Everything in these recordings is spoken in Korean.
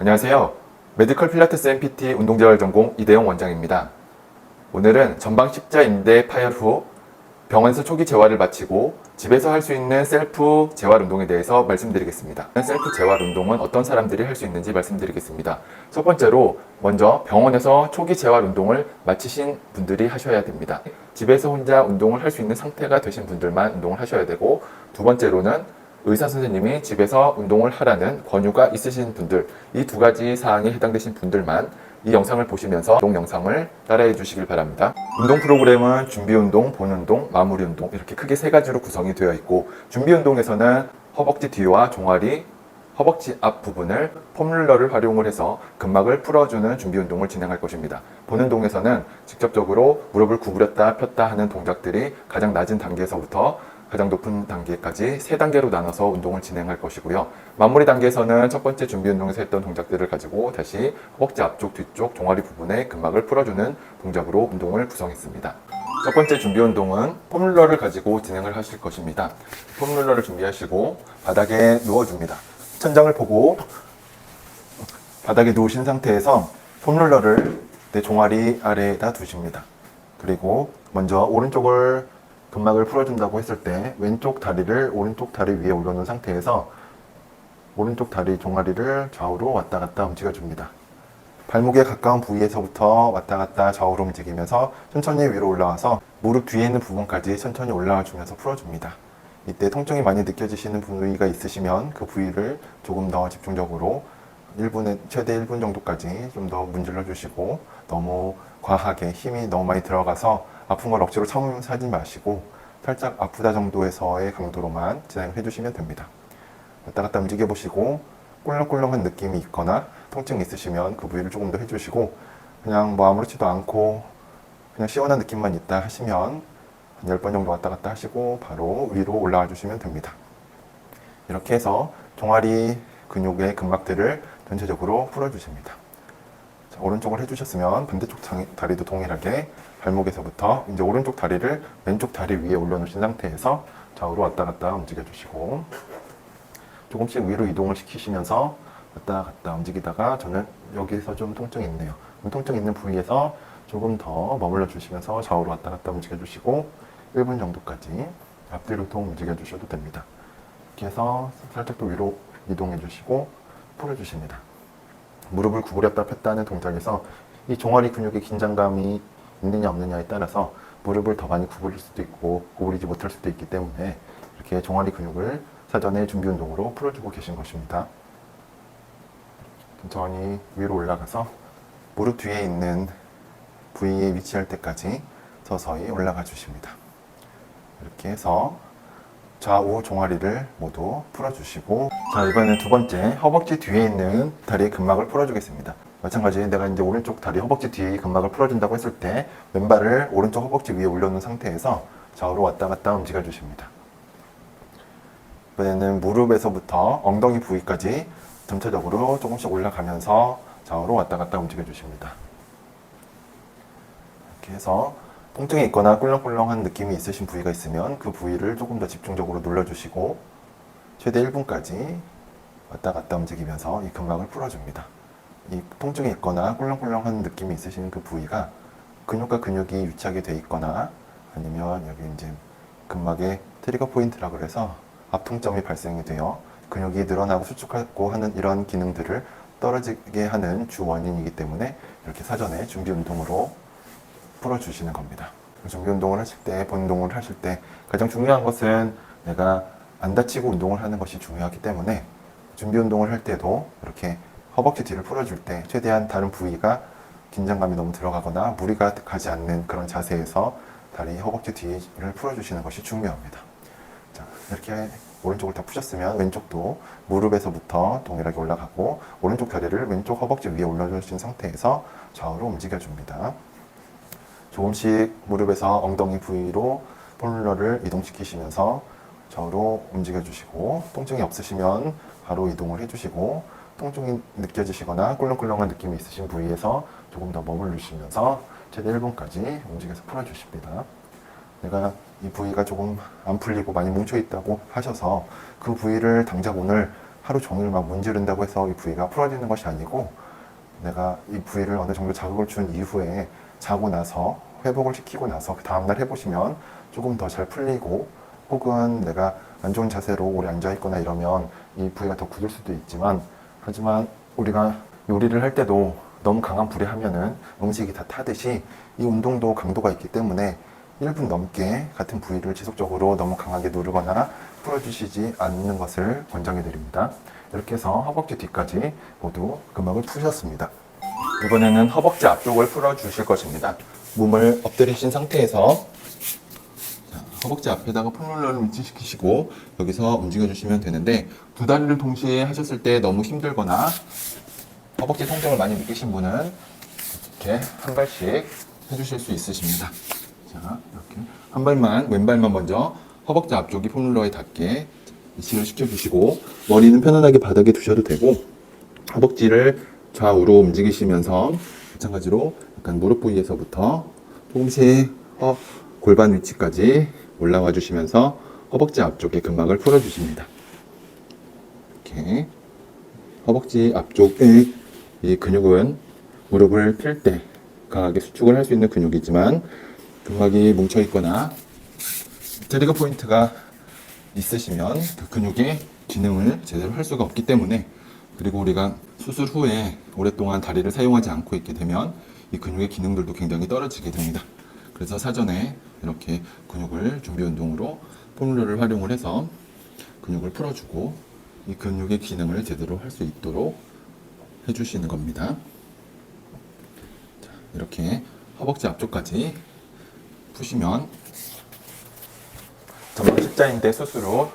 안녕하세요. 메디컬 필라테스 MPT 운동재활 전공 이대용 원장입니다. 오늘은 전방 십자 인대 파열 후 병원에서 초기 재활을 마치고 집에서 할 수 있는 셀프 재활 운동에 대해서 말씀드리겠습니다. 셀프 재활 운동은 어떤 사람들이 할 수 있는지 말씀드리겠습니다. 첫 번째로 먼저 병원에서 초기 재활 운동을 마치신 분들이 하셔야 됩니다. 집에서 혼자 운동을 할 수 있는 상태가 되신 분들만 운동을 하셔야 되고, 두 번째로는 의사 선생님이 집에서 운동을 하라는 권유가 있으신 분들, 이 두 가지 사항에 해당되신 분들만 이 영상을 보시면서 운동 영상을 따라해 주시길 바랍니다. 운동 프로그램은 준비 운동, 본 운동, 마무리 운동 이렇게 크게 세 가지로 구성이 되어 있고, 준비 운동에서는 허벅지 뒤와 종아리, 허벅지 앞 부분을 폼롤러를 활용을 해서 근막을 풀어주는 준비 운동을 진행할 것입니다. 본 운동에서는 직접적으로 무릎을 구부렸다 폈다 하는 동작들이 가장 낮은 단계에서부터 가장 높은 단계까지 세 단계로 나눠서 운동을 진행할 것이고요. 마무리 단계에서는 첫 번째 준비 운동에서 했던 동작들을 가지고 다시 허벅지 앞쪽, 뒤쪽, 종아리 부분의 근막을 풀어주는 동작으로 운동을 구성했습니다. 첫 번째 준비 운동은 폼롤러를 가지고 진행을 하실 것입니다. 폼롤러를 준비하시고 바닥에 누워줍니다. 천장을 보고 바닥에 누우신 상태에서 폼롤러를 내 종아리 아래에다 두십니다. 그리고 먼저 오른쪽을 근막을 풀어준다고 했을 때 왼쪽 다리를 오른쪽 다리 위에 올려놓은 상태에서 오른쪽 다리 종아리를 좌우로 왔다 갔다 움직여줍니다. 발목에 가까운 부위에서부터 왔다 갔다 좌우로 움직이면서 천천히 위로 올라와서 무릎 뒤에 있는 부분까지 천천히 올라와 주면서 풀어줍니다. 이때 통증이 많이 느껴지시는 부위가 있으시면 그 부위를 조금 더 집중적으로 1분에 최대 1분 정도까지 좀 더 문질러 주시고, 너무 과하게 힘이 너무 많이 들어가서 아픈 걸 억지로 참으지 마시고 살짝 아프다 정도에서의 강도로만 진행해 주시면 됩니다. 왔다 갔다 움직여 보시고 꿀렁꿀렁한 느낌이 있거나 통증이 있으시면 그 부위를 조금 더 해주시고, 그냥 뭐 아무렇지도 않고 그냥 시원한 느낌만 있다 하시면 한 10번 정도 왔다 갔다 하시고 바로 위로 올라와 주시면 됩니다. 이렇게 해서 종아리 근육의 근막들을 전체적으로 풀어주십니다. 자, 오른쪽을 해주셨으면 반대쪽 다리도 동일하게 발목에서부터 이제 오른쪽 다리를 왼쪽 다리 위에 올려놓으신 상태에서 좌우로 왔다 갔다 움직여 주시고, 조금씩 위로 이동을 시키시면서 왔다 갔다 움직이다가 저는 여기서 좀 통증이 있네요. 통증 있는 부위에서 조금 더 머물러 주시면서 좌우로 왔다 갔다 움직여 주시고 1분 정도까지 앞뒤로 통 움직여 주셔도 됩니다. 이렇게 해서 살짝 또 위로 이동해 주시고 풀어 주십니다. 무릎을 구부렸다 폈다 하는 동작에서 이 종아리 근육의 긴장감이 있느냐 없느냐에 따라서 무릎을 더 많이 구부릴 수도 있고 구부리지 못할 수도 있기 때문에 이렇게 종아리 근육을 사전에 준비 운동으로 풀어주고 계신 것입니다. 천천히 위로 올라가서 무릎 뒤에 있는 부위에 위치할 때까지 서서히 올라가 주십니다. 이렇게 해서 좌우 종아리를 모두 풀어주시고, 자, 이번엔 두 번째 허벅지 뒤에 있는 다리의 근막을 풀어주겠습니다. 마찬가지 내가 이제 오른쪽 다리 허벅지 뒤 근막을 풀어준다고 했을 때 왼발을 오른쪽 허벅지 위에 올려놓은 상태에서 좌우로 왔다 갔다 움직여 주십니다. 이번에는 무릎에서부터 엉덩이 부위까지 전체적으로 조금씩 올라가면서 좌우로 왔다 갔다 움직여 주십니다. 이렇게 해서 통증이 있거나 꿀렁꿀렁한 느낌이 있으신 부위가 있으면 그 부위를 조금 더 집중적으로 눌러주시고 최대 1분까지 왔다 갔다 움직이면서 이 근막을 풀어줍니다. 이 통증이 있거나 꿀렁꿀렁한 느낌이 있으신 그 부위가 근육과 근육이 유착이 돼 있거나 아니면 여기 이제 근막의 트리거 포인트라 그래서 압통점이 발생이 되어 근육이 늘어나고 수축하고 하는 이런 기능들을 떨어지게 하는 주 원인이기 때문에 이렇게 사전에 준비 운동으로 풀어주시는 겁니다. 준비 운동을 하실 때, 본 운동을 하실 때 가장 중요한 것은 내가 안 다치고 운동을 하는 것이 중요하기 때문에 준비 운동을 할 때도 이렇게 허벅지 뒤를 풀어줄 때 최대한 다른 부위가 긴장감이 너무 들어가거나 무리가 가지 않는 그런 자세에서 다리 허벅지 뒤를 풀어주시는 것이 중요합니다. 자, 이렇게 오른쪽을 다 푸셨으면 왼쪽도 무릎에서부터 동일하게 올라가고 오른쪽 다리를 왼쪽 허벅지 위에 올려주신 상태에서 좌우로 움직여줍니다. 조금씩 무릎에서 엉덩이 부위로 폼롤러를 이동시키시면서 좌우로 움직여주시고, 통증이 없으시면 바로 이동을 해주시고, 통증이 느껴지시거나 꿀렁꿀렁한 느낌이 있으신 부위에서 조금 더 머무르시면서 최대 1분까지 움직여서 풀어주십니다. 내가 이 부위가 조금 안 풀리고 많이 뭉쳐있다고 하셔서 그 부위를 당장 오늘 하루 종일 막 문지른다고 해서 이 부위가 풀어지는 것이 아니고, 내가 이 부위를 어느 정도 자극을 준 이후에 자고 나서 회복을 시키고 나서 그 다음날 해보시면 조금 더 잘 풀리고, 혹은 내가 안 좋은 자세로 오래 앉아 있거나 이러면 이 부위가 더 굳을 수도 있지만, 하지만 우리가 요리를 할 때도 너무 강한 불에 하면은 음식이 다 타듯이 이 운동도 강도가 있기 때문에 1분 넘게 같은 부위를 지속적으로 너무 강하게 누르거나 풀어주시지 않는 것을 권장해 드립니다. 이렇게 해서 허벅지 뒤까지 모두 근막을 푸셨습니다. 이번에는 허벅지 앞쪽을 풀어주실 것입니다. 몸을 엎드리신 상태에서 허벅지 앞에다가 폼롤러를 위치시키시고 여기서 움직여주시면 되는데, 두 다리를 동시에 하셨을 때 너무 힘들거나 허벅지 통증을 많이 느끼신 분은 이렇게 한 발씩 해주실 수 있으십니다. 자, 이렇게 한 발만, 왼발만 먼저 허벅지 앞쪽이 폼롤러에 닿게 위치를 시켜주시고, 머리는 편안하게 바닥에 두셔도 되고, 허벅지를 좌우로 움직이시면서 마찬가지로 약간 무릎 부위에서부터 조금씩 골반 위치까지 올라와 주시면서 허벅지 앞쪽의 근막을 풀어주십니다. 이렇게 허벅지 앞쪽의 이 근육은 무릎을 펼 때 강하게 수축을 할 수 있는 근육이지만, 근막이 뭉쳐 있거나 트리거 포인트가 있으시면 그 근육의 기능을 제대로 할 수가 없기 때문에, 그리고 우리가 수술 후에 오랫동안 다리를 사용하지 않고 있게 되면 이 근육의 기능들도 굉장히 떨어지게 됩니다. 그래서 사전에 이렇게 근육을 준비 운동으로 폼롤러를 활용을 해서 근육을 풀어주고 이 근육의 기능을 제대로 할 수 있도록 해주시는 겁니다. 자, 이렇게 허벅지 앞쪽까지 푸시면 전방 십자인대 수술 후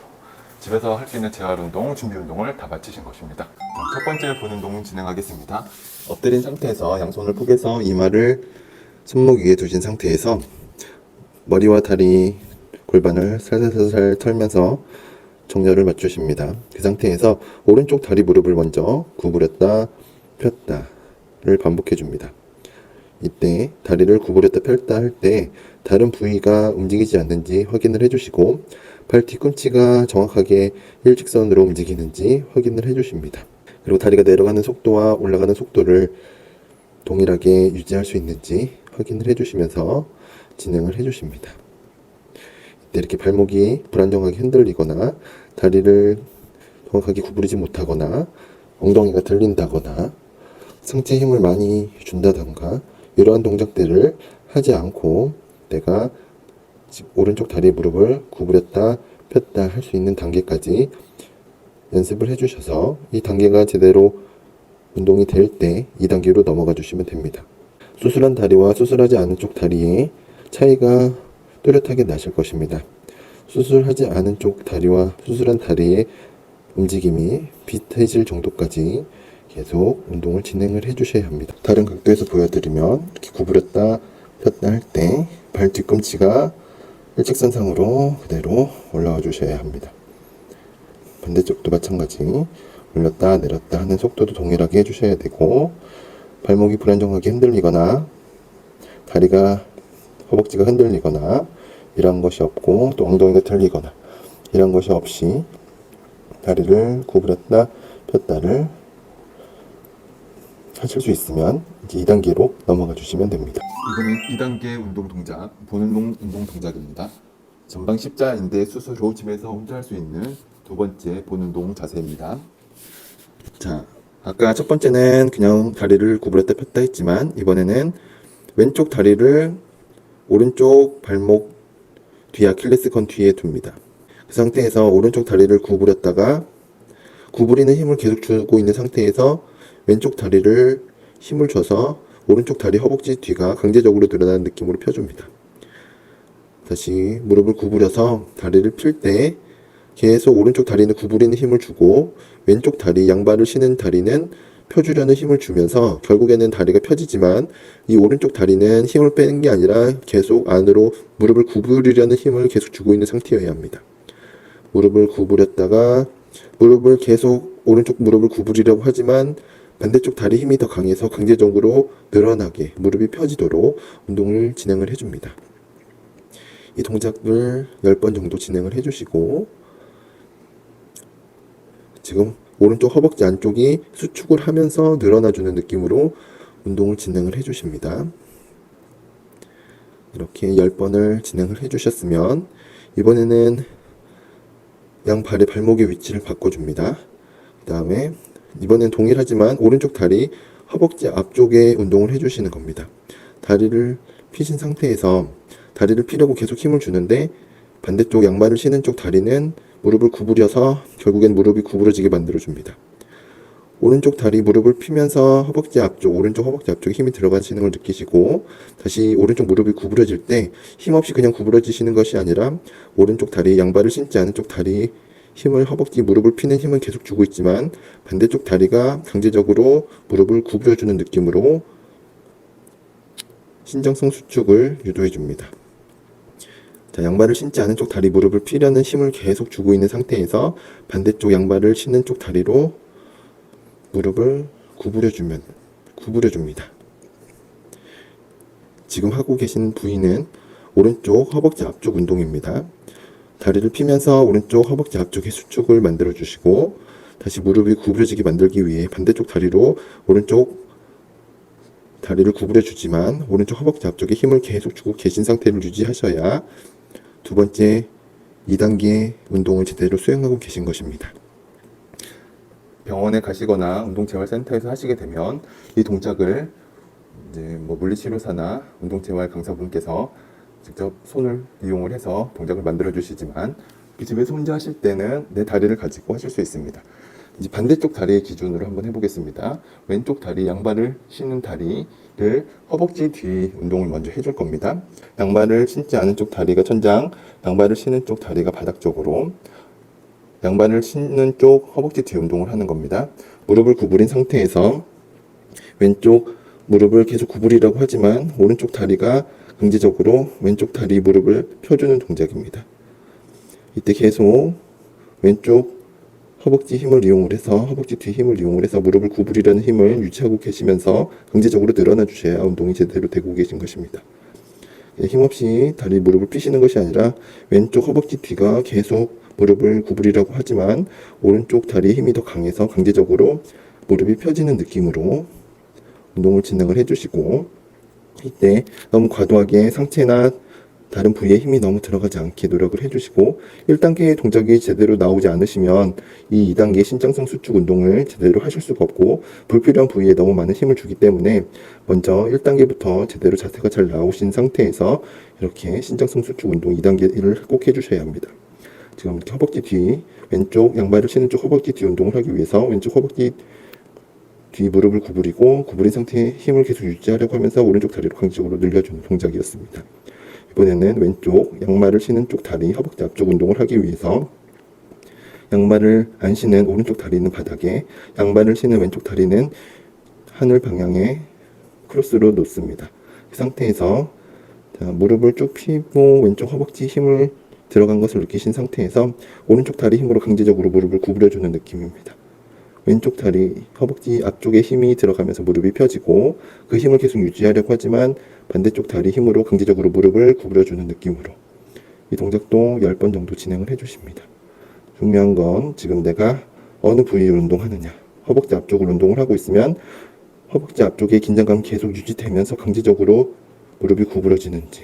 집에서 할 수 있는 재활운동, 준비운동을 다 마치신 것입니다. 첫 번째 본 운동 진행하겠습니다. 엎드린 상태에서 양손을 포개서 이마를 손목 위에 두신 상태에서 머리와 다리, 골반을 살살살살 털면서 정렬을 맞추십니다. 그 상태에서 오른쪽 다리 무릎을 먼저 구부렸다 폈다를 반복해 줍니다. 이때 다리를 구부렸다 폈다 할 때 다른 부위가 움직이지 않는지 확인을 해주시고, 발 뒤꿈치가 정확하게 일직선으로 움직이는지 확인을 해주십니다. 그리고 다리가 내려가는 속도와 올라가는 속도를 동일하게 유지할 수 있는지 확인을 해주시면서 진행을 해주십니다. 이때 이렇게 발목이 불안정하게 흔들리거나 다리를 정확하게 구부리지 못하거나 엉덩이가 들린다거나 상체에 힘을 많이 준다던가 이러한 동작들을 하지 않고 내가 오른쪽 다리 무릎을 구부렸다 폈다 할 수 있는 단계까지 연습을 해주셔서 이 단계가 제대로 운동이 될 때 2단계로 넘어가 주시면 됩니다. 수술한 다리와 수술하지 않은 쪽 다리의 차이가 뚜렷하게 나실 것입니다. 수술하지 않은 쪽 다리와 수술한 다리의 움직임이 비슷해질 정도까지 계속 운동을 진행을 해주셔야 합니다. 다른 각도에서 보여드리면 이렇게 구부렸다 폈다 할 때 발 뒤꿈치가 일직선상으로 그대로 올라와 주셔야 합니다. 반대쪽도 마찬가지 올렸다 내렸다 하는 속도도 동일하게 해주셔야 되고, 발목이 불안정하게 흔들리거나 다리가 허벅지가 흔들리거나 이런 것이 없고, 또 엉덩이가 들리거나 이런 것이 없이 다리를 구부렸다 폈다를 하실 수 있으면 이제 2단계로 넘어가 주시면 됩니다. 이번엔 2단계 운동 동작, 본운동 운동 동작입니다. 전방 십자인대 수술 후 집에서 혼자 할 수 있는 두 번째 본운동 자세입니다. 자, 아까 첫 번째는 그냥 다리를 구부렸다 폈다 했지만, 이번에는 왼쪽 다리를 오른쪽 발목 뒤 아킬레스건 뒤에 둡니다. 그 상태에서 오른쪽 다리를 구부렸다가 구부리는 힘을 계속 주고 있는 상태에서 왼쪽 다리를 힘을 줘서 오른쪽 다리 허벅지 뒤가 강제적으로 늘어나는 느낌으로 펴줍니다. 다시 무릎을 구부려서 다리를 필 때 계속 오른쪽 다리는 구부리는 힘을 주고, 왼쪽 다리, 양발을 신은 다리는 펴주려는 힘을 주면서 결국에는 다리가 펴지지만 이 오른쪽 다리는 힘을 빼는 게 아니라 계속 안으로 무릎을 구부리려는 힘을 계속 주고 있는 상태여야 합니다. 무릎을 구부렸다가 무릎을 계속 오른쪽 무릎을 구부리려고 하지만 반대쪽 다리 힘이 더 강해서 강제적으로 늘어나게 무릎이 펴지도록 운동을 진행을 해줍니다. 이 동작을 10번 정도 진행을 해주시고, 지금 오른쪽 허벅지 안쪽이 수축을 하면서 늘어나주는 느낌으로 운동을 진행을 해주십니다. 이렇게 10번을 진행을 해주셨으면 이번에는 양발의 발목의 위치를 바꿔줍니다. 그 다음에 이번엔 동일하지만 오른쪽 다리 허벅지 앞쪽에 운동을 해주시는 겁니다. 다리를 피신 상태에서 다리를 피려고 계속 힘을 주는데 반대쪽 양발을 신은 쪽 다리는 무릎을 구부려서 결국엔 무릎이 구부러지게 만들어줍니다. 오른쪽 다리 무릎을 피면서 허벅지 앞쪽, 오른쪽 허벅지 앞쪽에 힘이 들어가시는 걸 느끼시고 다시 오른쪽 무릎이 구부러질 때 힘없이 그냥 구부러지시는 것이 아니라 오른쪽 다리, 양발을 신지 않은 쪽 다리 힘을 허벅지 무릎을 피는 힘은 계속 주고 있지만 반대쪽 다리가 강제적으로 무릎을 구부려주는 느낌으로 신장성 수축을 유도해 줍니다. 자, 양발을 신지 않은 쪽 다리 무릎을 피려는 힘을 계속 주고 있는 상태에서 반대쪽 양발을 신는 쪽 다리로 무릎을 구부려줍니다. 지금 하고 계신 부위는 오른쪽 허벅지 앞쪽 운동입니다. 다리를 피면서 오른쪽 허벅지 앞쪽에 수축을 만들어 주시고 다시 무릎이 구부려지게 만들기 위해 반대쪽 다리로 오른쪽 다리를 구부려 주지만 오른쪽 허벅지 앞쪽에 힘을 계속 주고 계신 상태를 유지하셔야 두 번째 2단계 운동을 제대로 수행하고 계신 것입니다. 병원에 가시거나 운동재활센터에서 하시게 되면 이 동작을 이제 물리치료사나 운동재활 강사분께서 직접 손을 이용을 해서 동작을 만들어 주시지만 집에서 혼자 하실 때는 내 다리를 가지고 하실 수 있습니다. 이제 반대쪽 다리의 기준으로 한번 해보겠습니다. 왼쪽 다리, 양발을 신는 다리를 허벅지 뒤 운동을 먼저 해줄 겁니다. 양발을 신지 않은 쪽 다리가 천장, 양발을 신는 쪽 다리가 바닥 쪽으로, 양발을 신는 쪽 허벅지 뒤 운동을 하는 겁니다. 무릎을 구부린 상태에서 왼쪽 무릎을 계속 구부리라고 하지만 오른쪽 다리가 강제적으로 왼쪽 다리 무릎을 펴주는 동작입니다. 이때 계속 왼쪽 허벅지 힘을 이용을 해서 허벅지 뒤 힘을 이용을 해서 무릎을 구부리려는 힘을 유지하고 계시면서 강제적으로 늘어나 주셔야 운동이 제대로 되고 계신 것입니다. 힘없이 다리 무릎을 피시는 것이 아니라 왼쪽 허벅지 뒤가 계속 무릎을 구부리라고 하지만 오른쪽 다리에 힘이 더 강해서 강제적으로 무릎이 펴지는 느낌으로 운동을 진행을 해주시고 이때 너무 과도하게 상체나 다른 부위에 힘이 너무 들어가지 않게 노력을 해주시고 1단계의 동작이 제대로 나오지 않으시면 이 2단계 신장성 수축 운동을 제대로 하실 수가 없고 불필요한 부위에 너무 많은 힘을 주기 때문에 먼저 1단계부터 제대로 자세가 잘 나오신 상태에서 이렇게 신장성 수축 운동 2단계를 꼭 해주셔야 합니다. 지금 이렇게 허벅지 뒤 왼쪽 양발을 신는 쪽 허벅지 뒤 운동을 하기 위해서 왼쪽 허벅지 뒤 무릎을 구부리고 구부린 상태에 힘을 계속 유지하려고 하면서 오른쪽 다리로 강제적으로 늘려주는 동작이었습니다. 이번에는 왼쪽 양말을 신은 쪽 다리 허벅지 앞쪽 운동을 하기 위해서 양말을 안 신은 오른쪽 다리는 바닥에 양말을 신은 왼쪽 다리는 하늘 방향에 크로스로 놓습니다. 이 상태에서 무릎을 쭉 펴고 왼쪽 허벅지 힘을 들어간 것을 느끼신 상태에서 오른쪽 다리 힘으로 강제적으로 무릎을 구부려주는 느낌입니다. 왼쪽 다리 허벅지 앞쪽에 힘이 들어가면서 무릎이 펴지고 그 힘을 계속 유지하려고 하지만 반대쪽 다리 힘으로 강제적으로 무릎을 구부려주는 느낌으로 이 동작도 10번 정도 진행을 해주십니다. 중요한 건 지금 내가 어느 부위를 운동하느냐, 허벅지 앞쪽을 운동을 하고 있으면 허벅지 앞쪽에 긴장감이 계속 유지되면서 강제적으로 무릎이 구부러지는지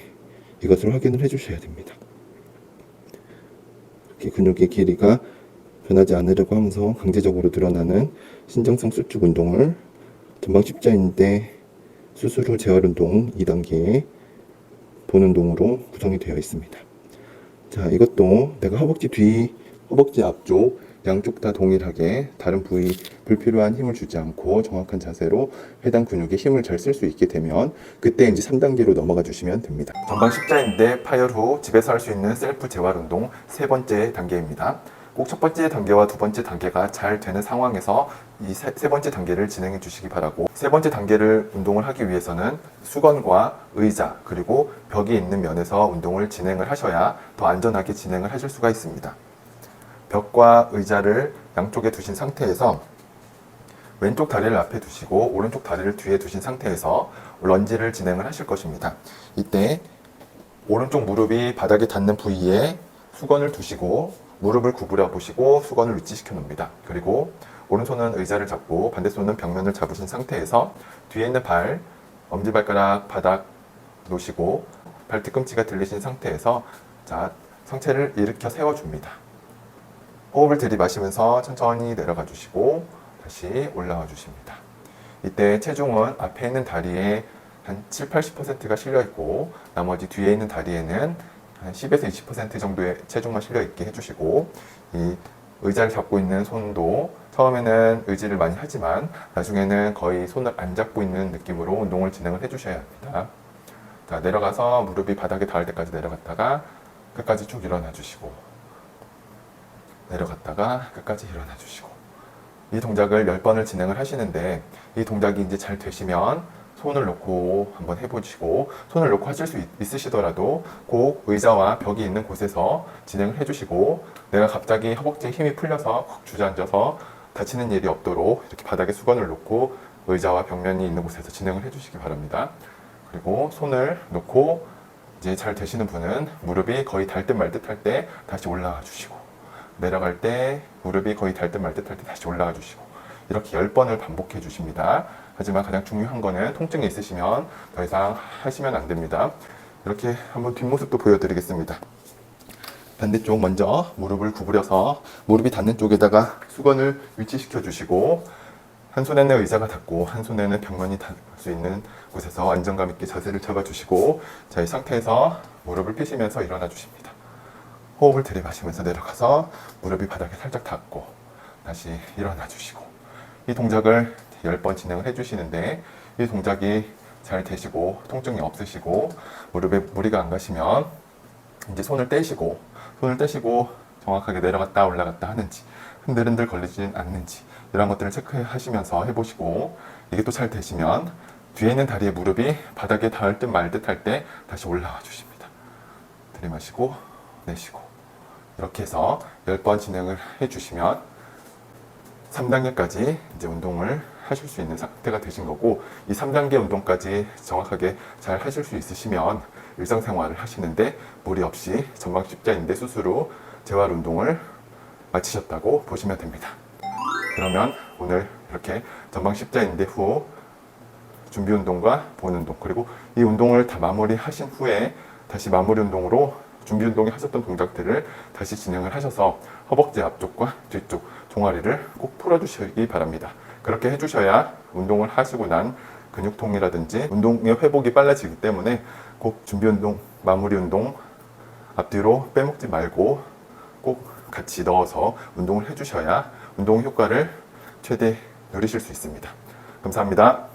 이것을 확인을 해주셔야 됩니다. 이렇게 근육의 길이가 변하지 않으려고 하면서 강제적으로 늘어나는 신장성 수축 운동을 전방 십자인대 수술 후 재활 운동 2단계 본 운동으로 구성이 되어 있습니다. 자, 이것도 내가 허벅지 뒤, 허벅지 앞쪽 양쪽 다 동일하게 다른 부위 불필요한 힘을 주지 않고 정확한 자세로 해당 근육에 힘을 잘 쓸 수 있게 되면 그때 이제 3단계로 넘어가 주시면 됩니다. 전방 십자인대 파열 후 집에서 할 수 있는 셀프 재활 운동 세 번째 단계입니다. 꼭 첫 번째 단계와 두 번째 단계가 잘 되는 상황에서 이 세 번째 단계를 진행해 주시기 바라고, 세 번째 단계를 운동을 하기 위해서는 수건과 의자 그리고 벽이 있는 면에서 운동을 진행을 하셔야 더 안전하게 진행을 하실 수가 있습니다. 벽과 의자를 양쪽에 두신 상태에서 왼쪽 다리를 앞에 두시고 오른쪽 다리를 뒤에 두신 상태에서 런지를 진행을 하실 것입니다. 이때 오른쪽 무릎이 바닥에 닿는 부위에 수건을 두시고 무릎을 구부려 보시고 수건을 위치시켜 놓습니다. 그리고 오른손은 의자를 잡고 반대손은 벽면을 잡으신 상태에서 뒤에 있는 발, 엄지발가락 바닥 놓으시고 발 뒤꿈치가 들리신 상태에서 자, 상체를 일으켜 세워줍니다. 호흡을 들이마시면서 천천히 내려가 주시고 다시 올라와 주십니다. 이때 체중은 앞에 있는 다리에 한 7, 80%가 실려 있고 나머지 뒤에 있는 다리에는 한 10에서 20% 정도의 체중만 실려 있게 해주시고 이 의자를 잡고 있는 손도 처음에는 의지를 많이 하지만 나중에는 거의 손을 안 잡고 있는 느낌으로 운동을 진행을 해주셔야 합니다. 자, 내려가서 무릎이 바닥에 닿을 때까지 내려갔다가 끝까지 쭉 일어나 주시고 내려갔다가 끝까지 일어나 주시고 이 동작을 10번을 진행을 하시는데 이 동작이 이제 잘 되시면 손을 놓고 한번 해보시고 손을 놓고 하실 수 있으시더라도 꼭 의자와 벽이 있는 곳에서 진행을 해주시고 내가 갑자기 허벅지에 힘이 풀려서 콕 주저앉아서 다치는 일이 없도록 이렇게 바닥에 수건을 놓고 의자와 벽면이 있는 곳에서 진행을 해주시기 바랍니다. 그리고 손을 놓고 이제 잘 되시는 분은 무릎이 거의 닿을 듯 말 듯 할 때 다시 올라가 주시고 내려갈 때 무릎이 거의 닿을 듯 말 듯 할 때 다시 올라가 주시고 이렇게 10번을 반복해 주십니다. 하지만 가장 중요한 거는 통증이 있으시면 더 이상 하시면 안 됩니다. 이렇게 한번 뒷모습도 보여드리겠습니다. 반대쪽 먼저 무릎을 구부려서 무릎이 닿는 쪽에다가 수건을 위치시켜 주시고 한 손에는 의자가 닿고 한 손에는 벽면이 닿을 수 있는 곳에서 안정감 있게 자세를 잡아 주시고 자, 이 상태에서 무릎을 펴시면서 일어나 주십니다. 호흡을 들이마시면서 내려가서 무릎이 바닥에 살짝 닿고 다시 일어나 주시고 이 동작을 10번 진행을 해주시는데 이 동작이 잘 되시고 통증이 없으시고 무릎에 무리가 안 가시면 이제 손을 떼시고 정확하게 내려갔다 올라갔다 하는지 흔들흔들 걸리진 않는지 이런 것들을 체크하시면서 해보시고 이게 또 잘 되시면 뒤에 있는 다리의 무릎이 바닥에 닿을 듯 말 듯 할 때 다시 올라와 주십니다. 들이마시고 내쉬고 이렇게 해서 10번 진행을 해주시면 3단계까지 이제 운동을 하실 수 있는 상태가 되신 거고 이 3단계 운동까지 정확하게 잘 하실 수 있으시면 일상생활을 하시는데 무리 없이 전방 십자인대 수술 후 재활 운동을 마치셨다고 보시면 됩니다. 그러면 오늘 이렇게 전방 십자인대 후 준비 운동과 본 운동 그리고 이 운동을 다 마무리 하신 후에 다시 마무리 운동으로 준비 운동에 하셨던 동작들을 다시 진행을 하셔서 허벅지 앞쪽과 뒤쪽 종아리를 꼭 풀어주시기 바랍니다. 그렇게 해주셔야 운동을 하시고 난 근육통이라든지 운동의 회복이 빨라지기 때문에 꼭 준비 운동, 마무리 운동 앞뒤로 빼먹지 말고 꼭 같이 넣어서 운동을 해주셔야 운동 효과를 최대 누리실 수 있습니다. 감사합니다.